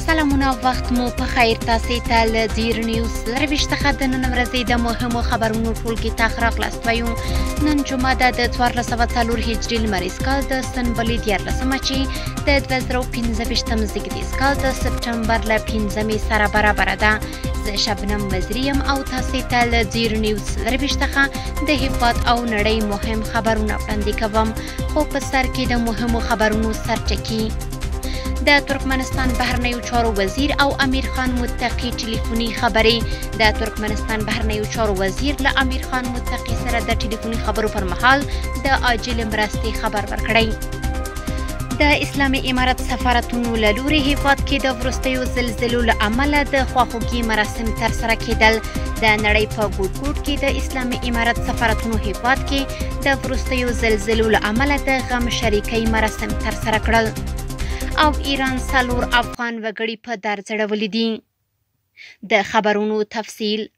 سلامونه وخت مو په خیر تاسو ته له زیر نیوز لرويشت څخه د نن ورځې د مهمو خبرونو ټولګي ته خراغلاست وایو. نن جمعه د 1404 هجري لمریز کال د سنبلې 14مه چې د 2015 زیږدیز کال د سپټمبر له 15 سره برابر ده. زه شبنم وزریم او تاسو ته له زیر نیوز لرويشت څخه د هیواد او نړۍ مهم خبرونه وړاندې کوم. خو په سر کې د مهمو خبرونو سرچکی د ترکمنستان بهرنیو چارو وزیر او امیر خان متقی ټلیفوني خبرې. د ترکمنستان بهرنیو چارو وزیر له امیر خان متقی سره د ټلیفوني خبرو پر مهال د عاجل مرستې خبر ورکړی. د اسلامي امارت سفارتونو له لوري هیواد کې د وروستیو زلزلو له امله د خواخوږي مراسم ترسره کېدل. د نړۍ په ګوټ ګوټ کې د اسلامي امارت سفارتونو هیواد کې د وروستیو زلزلو له امله د غم شریکۍ مراسم ترسره کړل. او ایران 4 افغان وګړي په درد اړولي دي. د خبرونو تفصیل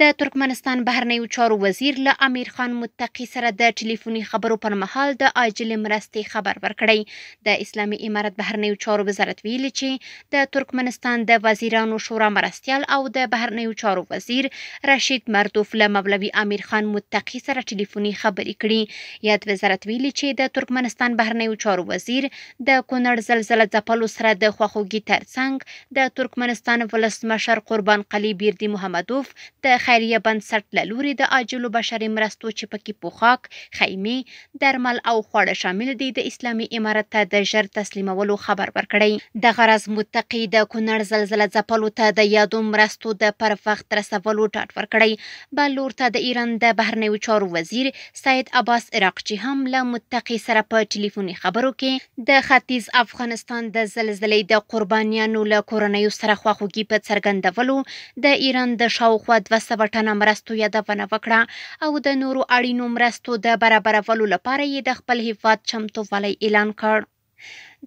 د ترکمنستان بهرنیو چارو وزیر له امیر خان متقی سره د ټلیفوني خبرو پر مهال د عاجل مرستې خبر ورکړی. د اسلامي امارت بهرنیو چارو وزارت ویلي چې د ترکمنستان د وزیرانو شورا مرستیال او د بهرنیو چارو وزیر رشید مردوف له مولوي امیر خان متقی سره ټلیفوني خبرې کړي. یاد وزارت ویلي چې د ترکمنستان بهرنیو چارو وزیر د کونړ زلزله ځپلو سره د خواخوږي ترڅنګ د ترکمنستان ولسمشر قربان قلی بیردي محمدوف د خیریه بنسټ له لوري د عاجلو بشري مرستو چې پکې پوښاک، خیمې، درمل او خواړه شامل دي د اسلامي امارت ته د ژر تسلیمولو خبر ورکړی. د غرض متقی د کونړ زلزله ځپلو ته د یادو مرستو د پر وخت رسولو ډاډ ورکړی. بل لور ته د ایران د بهرنیو چارو وزیر سید عباس عراقچي هم له متقی سره په ټلیفوني خبرو کې د ختیځ افغانستان د زلزلې د قربانیانو له کورنیو سره خواخوږي په څرګندولو د ایران د شاوخوا 200 ټنه مرستو یادونه وکړه او د نورو اړینو مرستو د برابرولو لپاره یې د خپل هیواد چمتووالی اعلان کړ.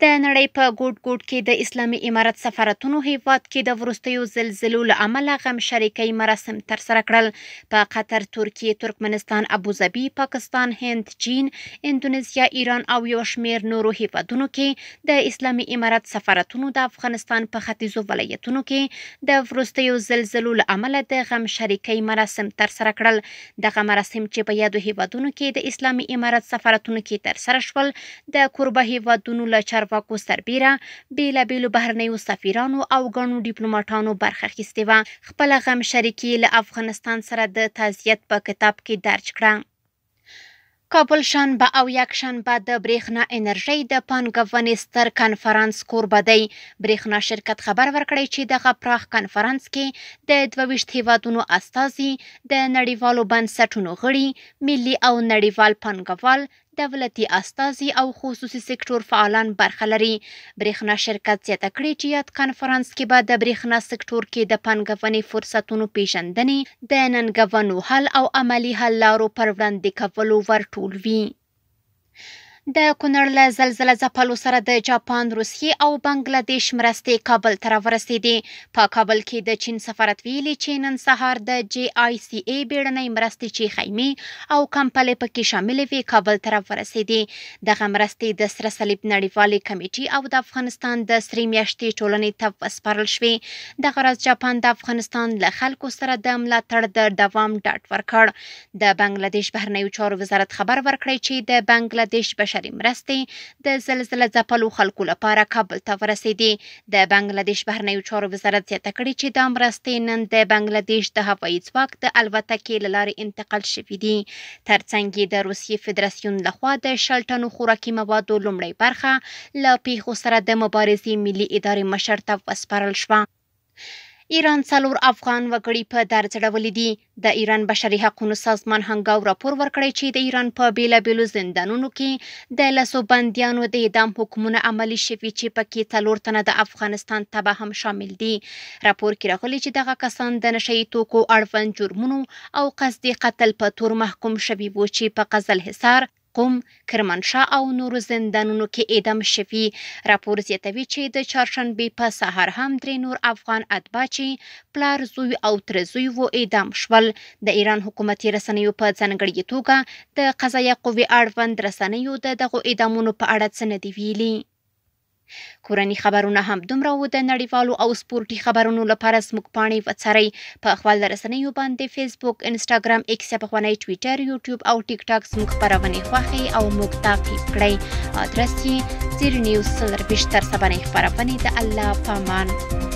د نړۍ په ګوټ ګوټ کې د اسلامي امارت سفارتونو هیواد کې د وروستیو زلزلو له امله غم شریکۍ مراسم ترسره کړل. په قطر، ترکیه، ترکمنستان، ابوظبي، پاکستان، هند، چین، اندونیزیا، ایران او یو شمیر نورو هیوادونو کې د اسلامي امارت سفارتونو د افغانستان په ختیځو ولایتونو کې د وروستیو زلزلو له امله د غم شریکۍ مراسم ترسره کړل. دغه مراسم چې په یادو هیوادونو کې د اسلامي امارت سفارتونو کې ترسره شول د کوربه هیوادونو له چارواکو سربیره بیلابیلو بهرنیو سفیرانو او ګڼو ډیپلوماټانو برخه اخیستې وه. خپله غم شریکي له افغانستان سره د تعزیت په کتاب کې درج کړه. کابل شنبه او یکشنبه د برېښنا انرژۍ د پانګونې ستر کنفرانس کوربه دی. برېښنا شرکت خبر ورکړی چې دغه پراخ کنفرانس کې د 22 هیوادونو استازي، د نړیوالو بنسټونو غړي، ملي او نړیوال پانګوال، دولتي استازي او خصوصي سکتور فعالان برخه لري. برېښنا شرکت زیاته کړې چې یاد کنفرانس کې به د برېښنا سکتور کې د پانګونې فرصتونو پیژندنې، د ننګونو حل او عملي حل لارو پر وړاندې کولو ورټول وي. د کونړ له زلزله ځپلو سره د جاپان، روسیې او بنګلادیش مرستې کابل ته راورسېدې. په کابل کې د چین سفارت ویلي چې نن سهار د JICA بیړنۍ مرستې چې خیمې او کمپلې پکې شاملې وې کابل ته راورسېدې. دغه مرستې د سره صلیب نړیوالې کمیټې او د افغانستان د سرې میاشتې ټولنې ته وسپارل شوې. دغه ورځ جاپان د افغانستان له خلکو سره د ملاتړ د دوام ډاډ ورکړ. د بنګلادیش بهرنیو چارو وزارت خبر ورکړی چې د بنګلادیش بشري مرستې د زلزله ځپلو خلکو لپاره کابل ته ورسېدې. د بنګلادیش بهرنیو چارو وزارت زیاته کړې چې دا مرستې نن د بنګلادیش د هوایي ځواک د الوتکې له لارې انتقال شوي دي. ترڅنګ یې د روسیې فدراسیون لخوا د 60 ټنو خوراکي موادو لومړۍ برخه له پیښو سره د مبارزې ملي ادارې مشر ته وسپارل شوه. ایران 4 افغان وګړي په درد اړولي دي. د ایران بشري حقوقو سازمان هنګاو راپور ورکړی چې د ایران په بیلابیلو زندانونو کې د لسو بندیانو د اعدام حکمونه عملي شوي چې پکې 4 تنه د افغانستان تبع هم شامل دي. راپور کې راغلي چې دغه کسان د نشهیي توکو اړوند جرمونو او قصدي قتل په تور محکوم شوي وو چې په قزل حصار، قم، کرمانشاه او نورو زندانونو کې اعدام شوي. راپور زیاتوي چې د چهارشنبې په سهار هم 3 نور افغان اتباع چې پلار، زوی او تره زوی وو اعدام شول. د ایران حکومتي رسنیو په ځانګړې توګه د قضایه قوې اړوند رسنیو د دغو اعدامونو په اړه څه نه دي ویلي. کورني خبرونه هم دومره و. د نړیوالو او سپورتي خبرونو لپاره زموږ پاڼې وڅارئ په خپل رسنیو باندې فیسبوک، انسټاګرام، ایکس یا پخوانی ټویټر، یوټیوب او ټیک ټاک زموږ خپرونې خوښئ او موږ تعقیب کړئ. ادرس یې زیری نیوز 24 تر سبانۍ خپرونې. د الله په امان.